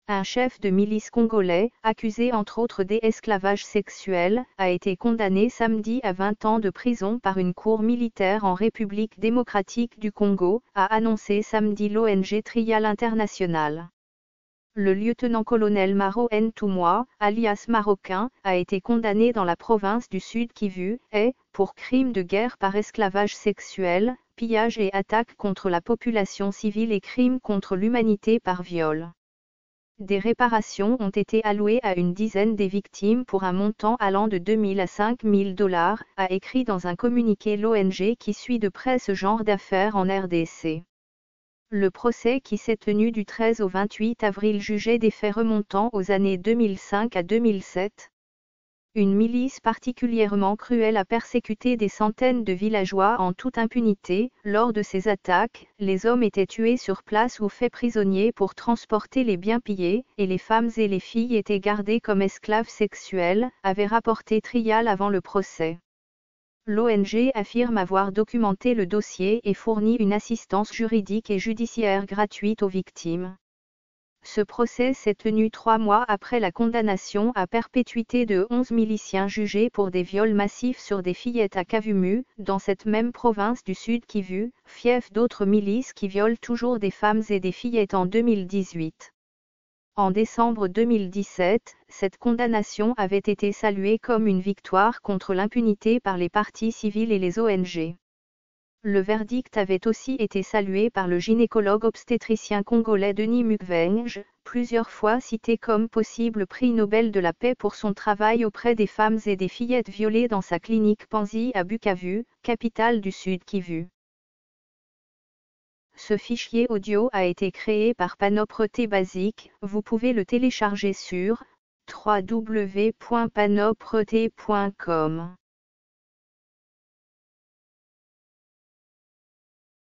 Un chef de milice congolais, accusé entre autres d'esclavage sexuel, a été condamné samedi à 20 ans de prison par une cour militaire en République démocratique du Congo, a annoncé samedi l'ONG Trial International. Le lieutenant-colonel Maro Ntoumoua, alias Marocain, a été condamné dans la province du Sud Kivu, pour crimes de guerre par esclavage sexuel, pillage et attaque contre la population civile et crimes contre l'humanité par viol. Des réparations ont été allouées à une dizaine des victimes pour un montant allant de 2 000 à 5 000 $, a écrit dans un communiqué l'ONG qui suit de près ce genre d'affaires en RDC. Le procès qui s'est tenu du 13 au 28 avril jugeait des faits remontant aux années 2005 à 2007. Une milice particulièrement cruelle a persécuté des centaines de villageois en toute impunité. Lors de ces attaques, les hommes étaient tués sur place ou faits prisonniers pour transporter les biens pillés, et les femmes et les filles étaient gardées comme esclaves sexuels, avait rapporté Trial avant le procès. L'ONG affirme avoir documenté le dossier et fourni une assistance juridique et judiciaire gratuite aux victimes. Ce procès s'est tenu 3 mois après la condamnation à perpétuité de 11 miliciens jugés pour des viols massifs sur des fillettes à Kavumu, dans cette même province du Sud Kivu, fief d'autres milices qui violent toujours des femmes et des fillettes en 2018. En décembre 2017, cette condamnation avait été saluée comme une victoire contre l'impunité par les partis civils et les ONG. Le verdict avait aussi été salué par le gynécologue obstétricien congolais Denis Mukwege, plusieurs fois cité comme possible prix Nobel de la paix pour son travail auprès des femmes et des fillettes violées dans sa clinique Panzi à Bukavu, capitale du Sud Kivu. Ce fichier audio a été créé par Panopre Basic, vous pouvez le télécharger sur www.panopret.com.